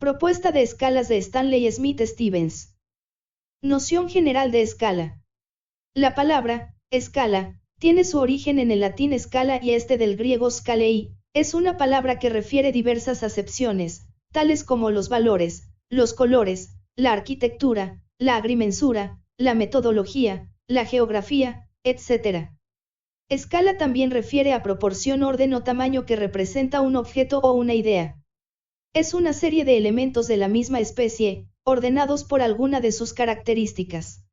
Propuesta de escalas de Stanley Smith Stevens. Noción general de escala. La palabra, escala, tiene su origen en el latín scala y del griego skalei, es una palabra que refiere diversas acepciones, tales como los valores, los colores, la arquitectura, la agrimensura, la metodología, la geografía, etc. Escala también refiere a proporción, orden o tamaño que representa un objeto o una idea. Es una serie de elementos de la misma especie, ordenados por alguna de sus características.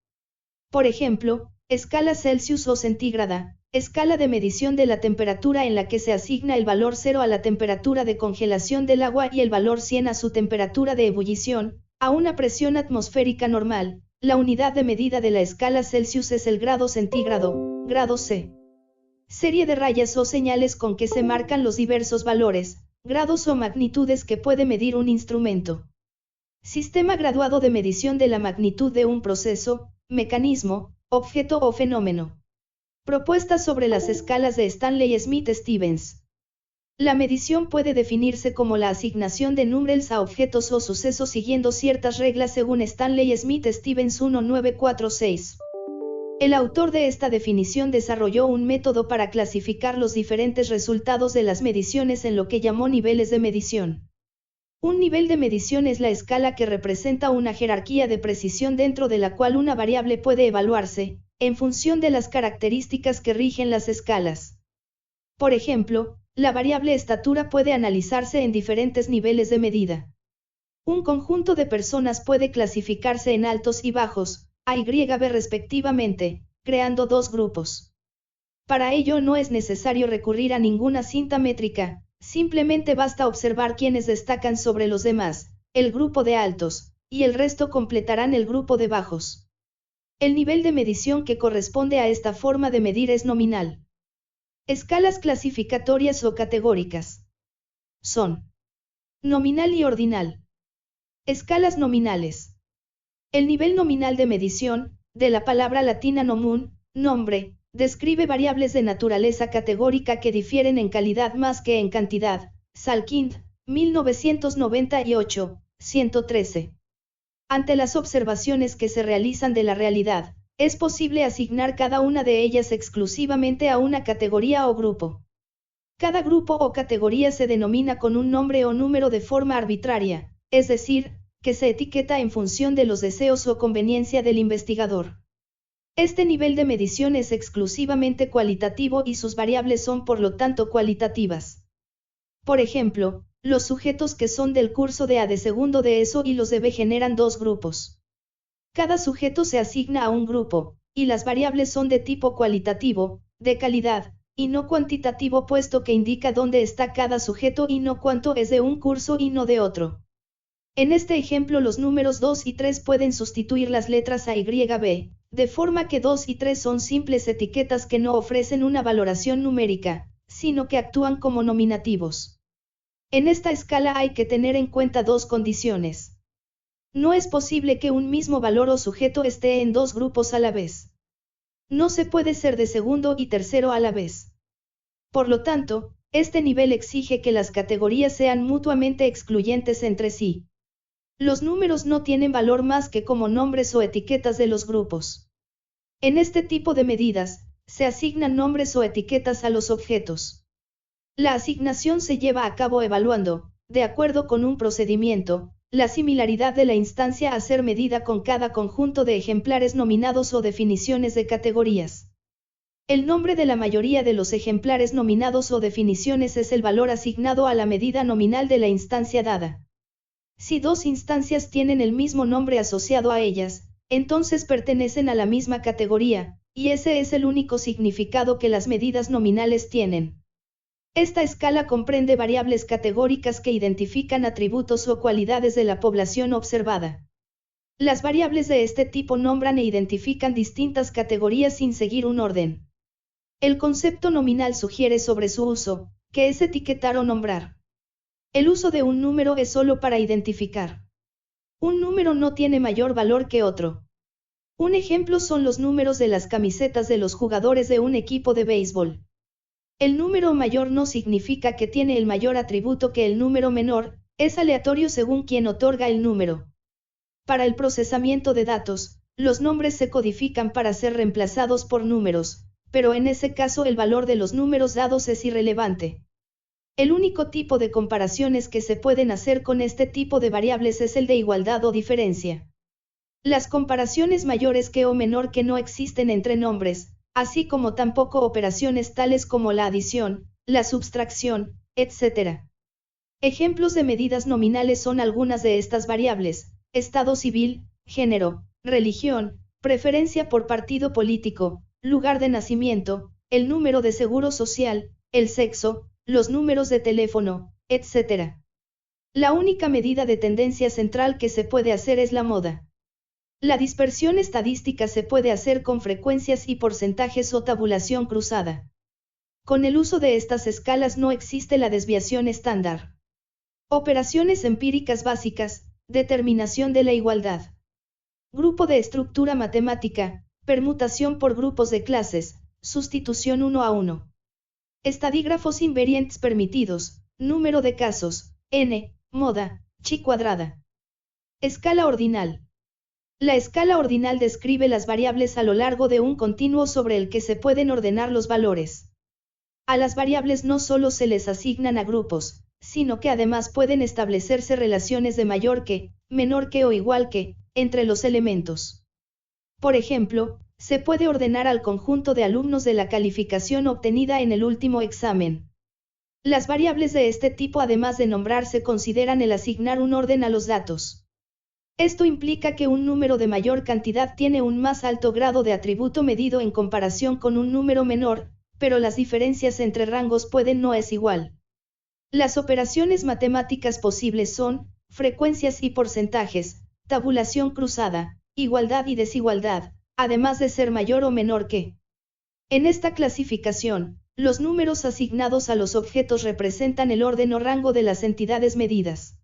Por ejemplo, escala Celsius o centígrada, escala de medición de la temperatura en la que se asigna el valor 0 a la temperatura de congelación del agua y el valor 100 a su temperatura de ebullición, a una presión atmosférica normal. La unidad de medida de la escala Celsius es el grado centígrado, grado C. Serie de rayas o señales con que se marcan los diversos valores, grados o magnitudes que puede medir un instrumento. Sistema graduado de medición de la magnitud de un proceso, mecanismo, objeto o fenómeno. Propuesta sobre las escalas de Stanley Smith Stevens. La medición puede definirse como la asignación de números a objetos o sucesos siguiendo ciertas reglas según Stanley Smith Stevens 1946. El autor de esta definición desarrolló un método para clasificar los diferentes resultados de las mediciones en lo que llamó niveles de medición. Un nivel de medición es la escala que representa una jerarquía de precisión dentro de la cual una variable puede evaluarse, en función de las características que rigen las escalas. Por ejemplo, la variable estatura puede analizarse en diferentes niveles de medida. Un conjunto de personas puede clasificarse en altos y bajos, A y B respectivamente, creando dos grupos. Para ello no es necesario recurrir a ninguna cinta métrica, simplemente basta observar quiénes destacan sobre los demás, el grupo de altos, y el resto completarán el grupo de bajos. El nivel de medición que corresponde a esta forma de medir es nominal. Escalas clasificatorias o categóricas. Son nominal y ordinal. Escalas nominales. El nivel nominal de medición, de la palabra latina nomum, nombre, describe variables de naturaleza categórica que difieren en calidad más que en cantidad. Salkind, 1998, 113. Ante las observaciones que se realizan de la realidad, es posible asignar cada una de ellas exclusivamente a una categoría o grupo. Cada grupo o categoría se denomina con un nombre o número de forma arbitraria, es decir, que se etiqueta en función de los deseos o conveniencia del investigador. Este nivel de medición es exclusivamente cualitativo y sus variables son por lo tanto cualitativas. Por ejemplo, los sujetos que son del curso de A de segundo de ESO y los de B generan dos grupos. Cada sujeto se asigna a un grupo, y las variables son de tipo cualitativo, de calidad, y no cuantitativo puesto que indica dónde está cada sujeto y no cuánto es de un curso y no de otro. En este ejemplo los números 2 y 3 pueden sustituir las letras A y B, de forma que 2 y 3 son simples etiquetas que no ofrecen una valoración numérica, sino que actúan como nominativos. En esta escala hay que tener en cuenta dos condiciones. No es posible que un mismo valor o sujeto esté en dos grupos a la vez. No se puede ser de segundo y tercero a la vez. Por lo tanto, este nivel exige que las categorías sean mutuamente excluyentes entre sí. Los números no tienen valor más que como nombres o etiquetas de los grupos. En este tipo de medidas, se asignan nombres o etiquetas a los objetos. La asignación se lleva a cabo evaluando, de acuerdo con un procedimiento, la similaridad de la instancia a ser medida con cada conjunto de ejemplares nominados o definiciones de categorías. El nombre de la mayoría de los ejemplares nominados o definiciones es el valor asignado a la medida nominal de la instancia dada. Si dos instancias tienen el mismo nombre asociado a ellas, entonces pertenecen a la misma categoría, y ese es el único significado que las medidas nominales tienen. Esta escala comprende variables categóricas que identifican atributos o cualidades de la población observada. Las variables de este tipo nombran e identifican distintas categorías sin seguir un orden. El concepto nominal sugiere sobre su uso, que es etiquetar o nombrar. El uso de un número es solo para identificar. Un número no tiene mayor valor que otro. Un ejemplo son los números de las camisetas de los jugadores de un equipo de béisbol. El número mayor no significa que tiene el mayor atributo que el número menor, Es aleatorio según quien otorga el número. Para el procesamiento de datos, los nombres se codifican para ser reemplazados por números, pero en ese caso el valor de los números dados es irrelevante. El único tipo de comparaciones que se pueden hacer con este tipo de variables es el de igualdad o diferencia. Las comparaciones mayores que o menor que no existen entre nombres, así como tampoco operaciones tales como la adición, la subtracción, etc. Ejemplos de medidas nominales son algunas de estas variables: estado civil, género, religión, preferencia por partido político, lugar de nacimiento, el número de seguro social, el sexo, los números de teléfono, etc. La única medida de tendencia central que se puede hacer es la moda. La dispersión estadística se puede hacer con frecuencias y porcentajes o tabulación cruzada. Con el uso de estas escalas no existe la desviación estándar. Operaciones empíricas básicas, determinación de la igualdad. Grupo de estructura matemática, permutación por grupos de clases, sustitución 1 a 1. Estadígrafos invariantes permitidos, número de casos, n, moda, chi cuadrada. Escala ordinal. La escala ordinal describe las variables a lo largo de un continuo sobre el que se pueden ordenar los valores. A las variables no solo se les asignan a grupos, sino que además pueden establecerse relaciones de mayor que, menor que o igual que, entre los elementos. Por ejemplo, se puede ordenar al conjunto de alumnos de la calificación obtenida en el último examen. Las variables de este tipo, además de nombrarse, consideran el asignar un orden a los datos. Esto implica que un número de mayor cantidad tiene un más alto grado de atributo medido en comparación con un número menor, pero las diferencias entre rangos pueden no es igual. Las operaciones matemáticas posibles son frecuencias y porcentajes, tabulación cruzada, igualdad y desigualdad, además de ser mayor o menor que. En esta clasificación, los números asignados a los objetos representan el orden o rango de las entidades medidas.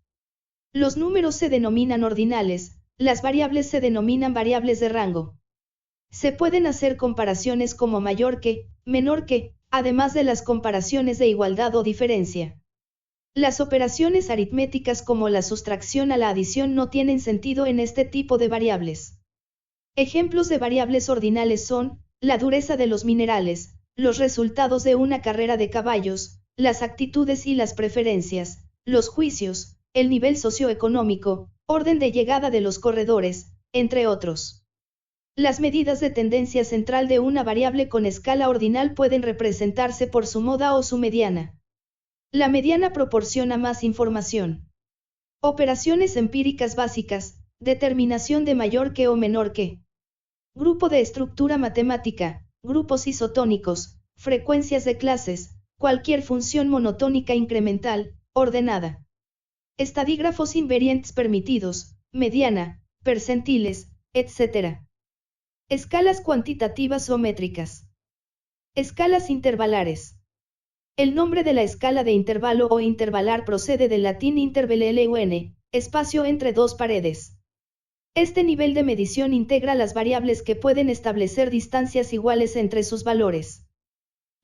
Los números se denominan ordinales, las variables se denominan variables de rango. Se pueden hacer comparaciones como mayor que, menor que, además de las comparaciones de igualdad o diferencia. Las operaciones aritméticas como la sustracción a la adición no tienen sentido en este tipo de variables. Ejemplos de variables ordinales son la dureza de los minerales, los resultados de una carrera de caballos, las actitudes y las preferencias, los juicios, el nivel socioeconómico, orden de llegada de los corredores, entre otros. Las medidas de tendencia central de una variable con escala ordinal pueden representarse por su moda o su mediana. La mediana proporciona más información. Operaciones empíricas básicas, determinación de mayor que o menor que. Grupo de estructura matemática, grupos isotónicos, frecuencias de clases, cualquier función monotónica incremental, ordenada. Estadígrafos invariantes permitidos, mediana, percentiles, etc. Escalas cuantitativas o métricas. Escalas intervalares. El nombre de la escala de intervalo o intervalar procede del latín intervalum, espacio entre dos paredes. Este nivel de medición integra las variables que pueden establecer distancias iguales entre sus valores.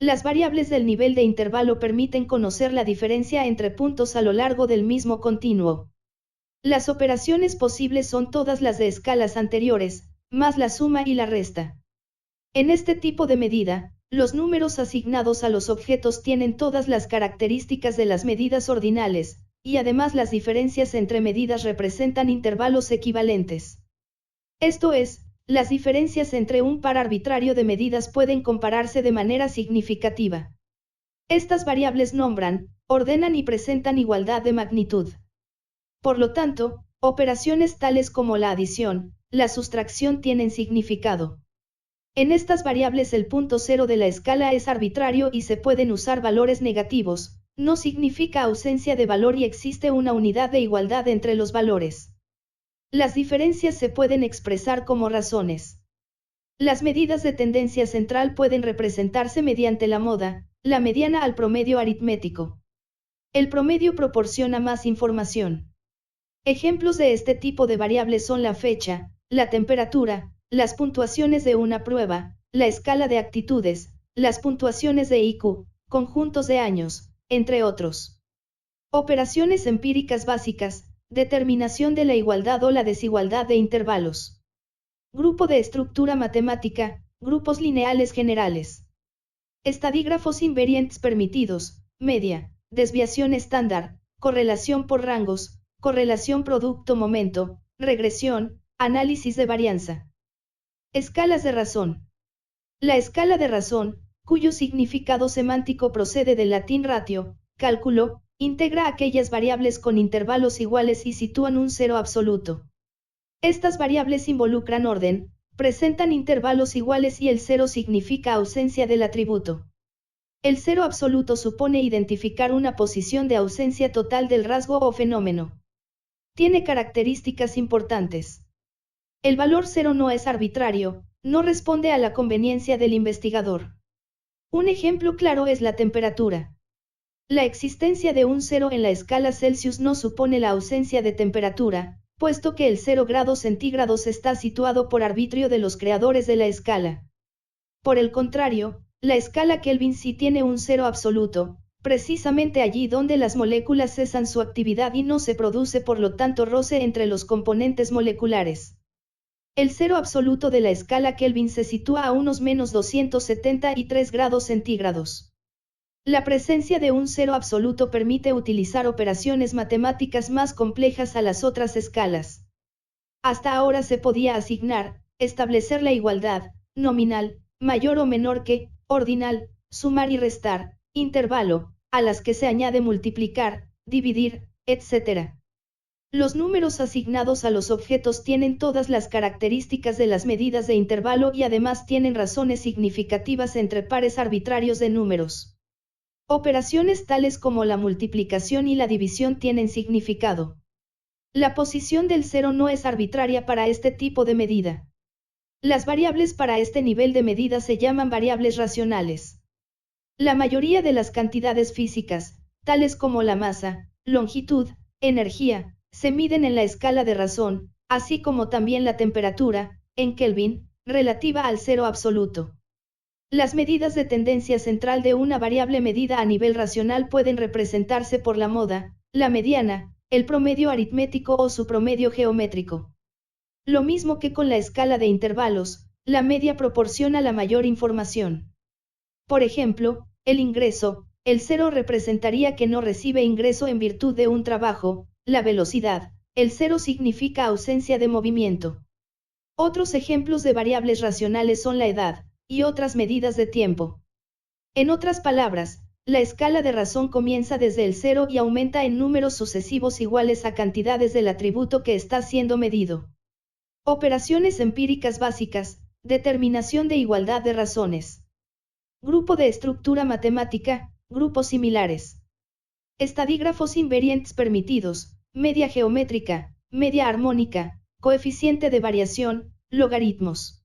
Las variables del nivel de intervalo permiten conocer la diferencia entre puntos a lo largo del mismo continuo. Las operaciones posibles son todas las de escalas anteriores, más la suma y la resta. En este tipo de medida, los números asignados a los objetos tienen todas las características de las medidas ordinales, y además las diferencias entre medidas representan intervalos equivalentes. Esto es, las diferencias entre un par arbitrario de medidas pueden compararse de manera significativa. Estas variables nombran, ordenan y presentan igualdad de magnitud. Por lo tanto, operaciones tales como la adición, la sustracción tienen significado. En estas variables el punto cero de la escala es arbitrario y se pueden usar valores negativos, no significa ausencia de valor y existe una unidad de igualdad entre los valores. Las diferencias se pueden expresar como razones. Las medidas de tendencia central pueden representarse mediante la moda, la mediana al promedio aritmético. El promedio proporciona más información. Ejemplos de este tipo de variables son la fecha, la temperatura, las puntuaciones de una prueba, la escala de actitudes, las puntuaciones de IQ, conjuntos de años, entre otros. Operaciones empíricas básicas, determinación de la igualdad o la desigualdad de intervalos. Grupo de estructura matemática, grupos lineales generales. Estadígrafos invariantes permitidos, media, desviación estándar, correlación por rangos, correlación producto-momento, regresión, análisis de varianza. Escalas de razón. La escala de razón, cuyo significado semántico procede del latín ratio, cálculo, integra aquellas variables con intervalos iguales y sitúan un cero absoluto. Estas variables involucran orden, presentan intervalos iguales y el cero significa ausencia del atributo. El cero absoluto supone identificar una posición de ausencia total del rasgo o fenómeno. Tiene características importantes. El valor cero no es arbitrario, no responde a la conveniencia del investigador. Un ejemplo claro es la temperatura. La existencia de un cero en la escala Celsius no supone la ausencia de temperatura, puesto que el 0 grados centígrados está situado por arbitrio de los creadores de la escala. Por el contrario, la escala Kelvin sí tiene un cero absoluto, precisamente allí donde las moléculas cesan su actividad y no se produce por lo tanto roce entre los componentes moleculares. El cero absoluto de la escala Kelvin se sitúa a unos menos 273 grados centígrados. La presencia de un cero absoluto permite utilizar operaciones matemáticas más complejas a las otras escalas. Hasta ahora se podía asignar, establecer la igualdad, nominal, mayor o menor que, ordinal, sumar y restar, intervalo, a las que se añade multiplicar, dividir, etc. Los números asignados a los objetos tienen todas las características de las medidas de intervalo y además tienen razones significativas entre pares arbitrarios de números. Operaciones tales como la multiplicación y la división tienen significado. La posición del cero no es arbitraria para este tipo de medida. Las variables para este nivel de medida se llaman variables racionales. La mayoría de las cantidades físicas, tales como la masa, longitud, energía, se miden en la escala de razón, así como también la temperatura, en Kelvin, relativa al cero absoluto. Las medidas de tendencia central de una variable medida a nivel racional pueden representarse por la moda, la mediana, el promedio aritmético o su promedio geométrico. Lo mismo que con la escala de intervalos, la media proporciona la mayor información. Por ejemplo, el ingreso, el cero representaría que no recibe ingreso en virtud de un trabajo, la velocidad, el cero significa ausencia de movimiento. Otros ejemplos de variables racionales son la edad, y otras medidas de tiempo. En otras palabras, la escala de razón comienza desde el cero y aumenta en números sucesivos iguales a cantidades del atributo que está siendo medido. Operaciones empíricas básicas, determinación de igualdad de razones. Grupo de estructura matemática, grupos similares. Estadígrafos invariantes permitidos, media geométrica, media armónica, coeficiente de variación, logaritmos.